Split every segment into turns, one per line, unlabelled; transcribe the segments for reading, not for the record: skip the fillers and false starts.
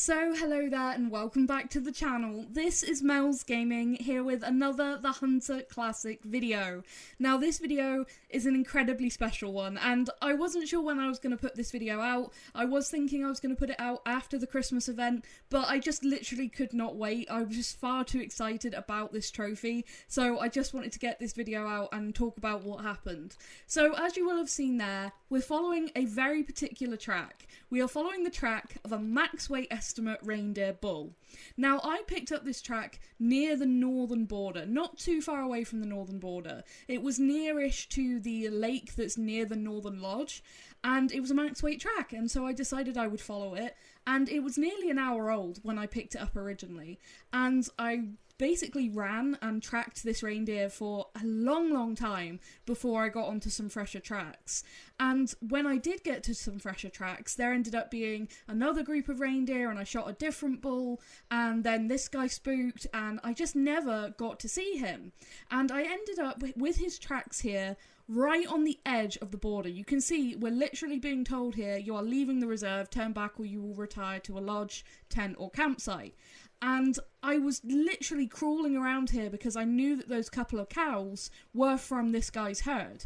So hello there and welcome back to the channel. This is Mel's Gaming here with another The Hunter Classic video. Now this video is an incredibly special one and I wasn't sure when I was going to put this video out. I was thinking I was going to put it out after the Christmas event, but I just literally could not wait. I was just far too excited about this trophy, so I just wanted to get this video out and talk about what happened. So as you will have seen there, we're following a very particular track. We are following the track of a max weight estimate reindeer bull. Now I picked up this track near the northern border, not too far away from the northern border. It was nearish to the lake that's near the northern lodge, and it was a max weight track, and so I decided I would follow it, and it was nearly an hour old when I picked it up originally, and I basically ran and tracked this reindeer for a long time before I got onto some fresher tracks. And when I did get to some fresher tracks, there ended up being another group of reindeer and I shot a different bull, and then this guy spooked and I just never got to see him. And I ended up with his tracks here right on the edge of the border. You can see we're literally being told here, you are leaving the reserve, turn back or you will retire to a lodge, tent or campsite. And I was literally crawling around here because I knew that those couple of cows were from this guy's herd.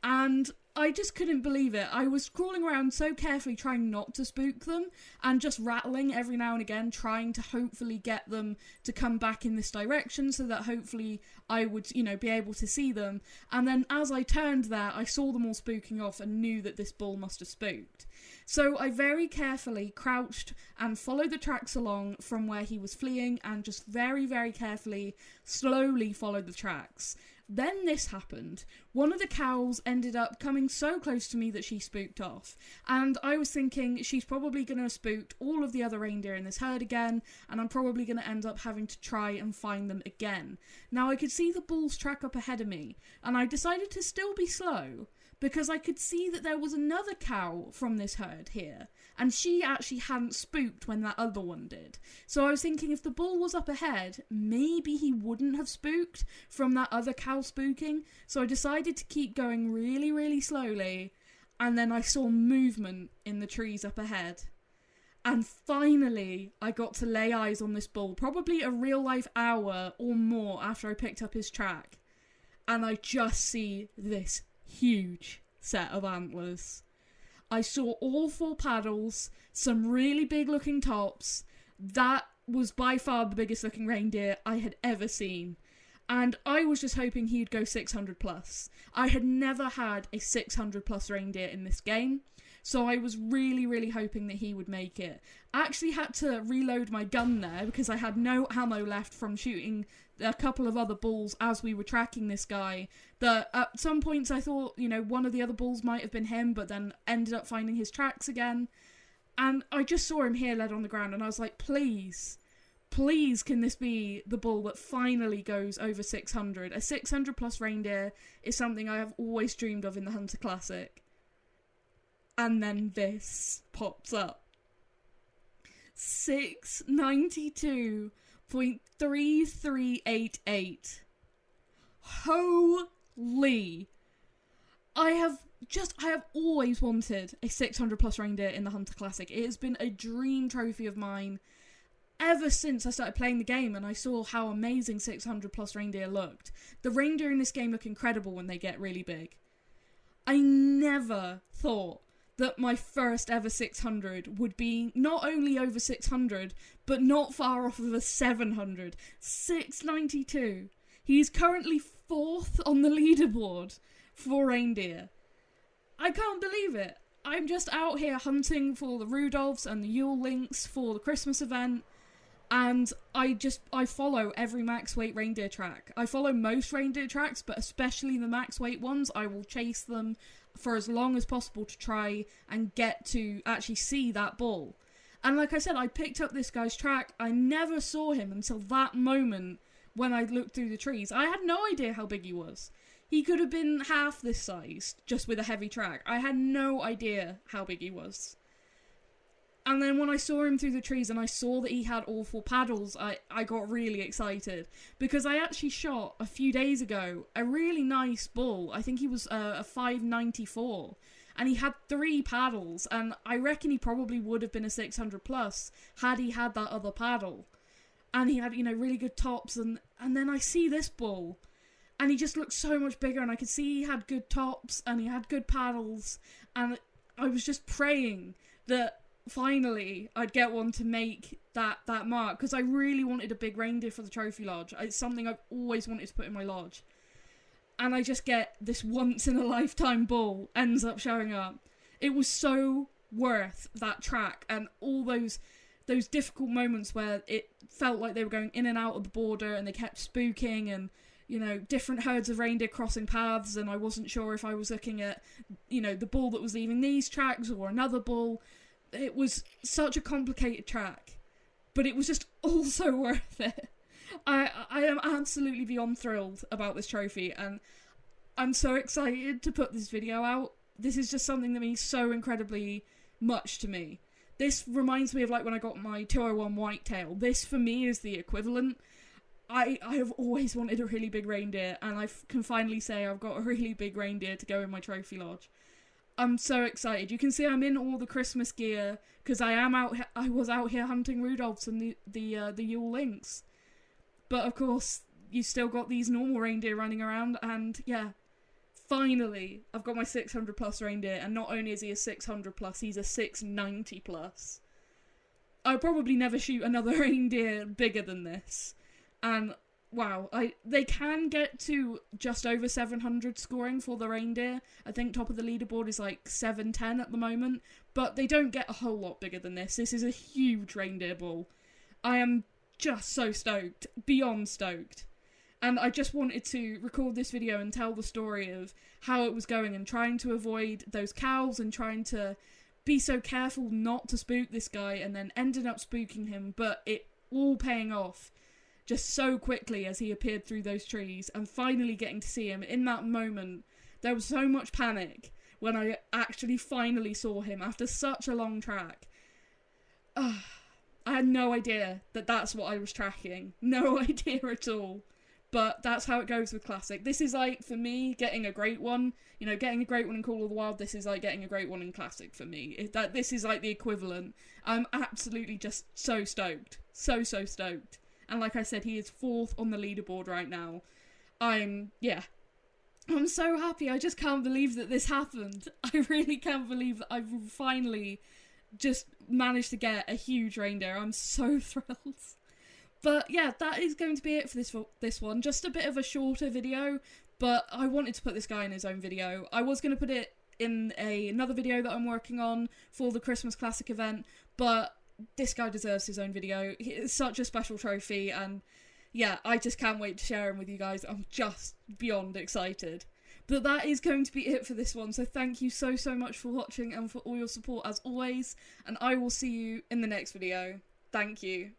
And I just couldn't believe it. I was crawling around so carefully trying not to spook them and just rattling every now and again, trying to hopefully get them to come back in this direction so that hopefully I would, be able to see them. And then as I turned there, I saw them all spooking off and knew that this bull must have spooked. So I very carefully crouched and followed the tracks along from where he was fleeing and just very carefully, slowly followed the tracks. Then this happened. One of the cows ended up coming so close to me that she spooked off. And I was thinking she's probably going to have spooked all of the other reindeer in this herd again, and I'm probably going to end up having to try and find them again. Now I could see the bull's track up ahead of me, and I decided to still be slow, because I could see that there was another cow from this herd here, and she actually hadn't spooked when that other one did. So I was thinking if the bull was up ahead, maybe he wouldn't have spooked from that other cow spooking. So I decided to keep going really slowly, and then I saw movement in the trees up ahead. And finally, I got to lay eyes on this bull, probably a real life hour or more after I picked up his track. And I just see this huge set of antlers. I saw all four paddles, some really big looking tops. That was by far the biggest looking reindeer I had ever seen. And I was just hoping he'd go 600 plus. I had never had a 600 plus reindeer in this game, so I was really hoping that he would make it. I actually had to reload my gun there because I had no ammo left from shooting a couple of other bulls as we were tracking this guy, that at some points I thought, one of the other bulls might have been him, but then ended up finding his tracks again. And I just saw him here led on the ground and I was like, please can this be the bull that finally goes over 600? A 600 plus reindeer is something I have always dreamed of in the Hunter Classic. And then this pops up. 692.3388. Holy! I have always wanted a 600 plus reindeer in the Hunter Classic. It has been a dream trophy of mine ever since I started playing the game and I saw how amazing 600 plus reindeer looked. The reindeer in this game look incredible when they get really big. I never thought that my first ever 600 would be not only over 600, but not far off of a 700. 692. He's currently 4th on the leaderboard for reindeer. I can't believe it. I'm just out here hunting for the Rudolphs and the Yule Lynx for the Christmas event, and I follow every max weight reindeer track. I follow most reindeer tracks, but especially the max weight ones. I will chase them for as long as possible to try and get to actually see that bull. And like I said, I picked up this guy's track. I never saw him until that moment when I looked through the trees. I had no idea how big he was. He could have been half this size, just with a heavy track. I had no idea how big he was. And then when I saw him through the trees and I saw that he had all four paddles, I got really excited. Because I actually shot, a few days ago, a really nice bull. I think he was a 594. and he had 3 paddles, and I reckon he probably would have been a 600 plus had he had that other paddle. And he had, you know, really good tops, and then I see this bull, and he just looked so much bigger, and I could see he had good tops, and he had good paddles, and I was just praying that finally I'd get one to make that mark, because I really wanted a big reindeer for the trophy lodge. It's something I've always wanted to put in my lodge. And I just get this once-in-a-lifetime bull ends up showing up. It was so worth that track, and all those difficult moments where it felt like they were going in and out of the border, and they kept spooking, and, you know, different herds of reindeer crossing paths, and I wasn't sure if I was looking at, you know, the bull that was leaving these tracks or another bull. It was such a complicated track, but it was just all so worth it. I am absolutely beyond thrilled about this trophy, and I'm so excited to put this video out. This is just something that means so incredibly much to me. This reminds me of like when I got my 201 whitetail. This for me is the equivalent. I have always wanted a really big reindeer, and I can finally say I've got a really big reindeer to go in my trophy lodge. I'm so excited. You can see I'm in all the Christmas gear because I was out here hunting Rudolphs and the Yule lynx. But of course, you still got these normal reindeer running around, and yeah, finally, I've got my 600 plus reindeer, and not only is he a 600 plus, he's a 690 plus. I'll probably never shoot another reindeer bigger than this. And wow, they can get to just over 700 scoring for the reindeer. I think top of the leaderboard is like 710 at the moment, but they don't get a whole lot bigger than this. This is a huge reindeer bull. I am just so stoked, beyond stoked. And I just wanted to record this video and tell the story of how it was going, and trying to avoid those cows, and trying to be so careful not to spook this guy, and then ended up spooking him, but it all paying off just so quickly as he appeared through those trees, and finally getting to see him. In that moment, there was so much panic when I actually finally saw him after such a long track. I had no idea that that's what I was tracking. No idea at all. But that's how it goes with Classic. This is like, for me, getting a great one. You know, getting a great one in Call of the Wild, this is like getting a great one in Classic for me. This is like the equivalent. I'm absolutely just so stoked. So stoked. And like I said, he is 4th on the leaderboard right now. I'm so happy. I just can't believe that this happened. I really can't believe that I've finally just managed to get a huge reindeer. I'm so thrilled. But yeah, that is going to be it for this one. Just a bit of a shorter video, but I wanted to put this guy in his own video. I was going to put it in another video that I'm working on for the Christmas Classic event, but this guy deserves his own video. It's such a special trophy, and yeah, I just can't wait to share him with you guys. I'm just beyond excited. But that is going to be it for this one, so thank you so much for watching and for all your support as always, and I will see you in the next video. Thank you.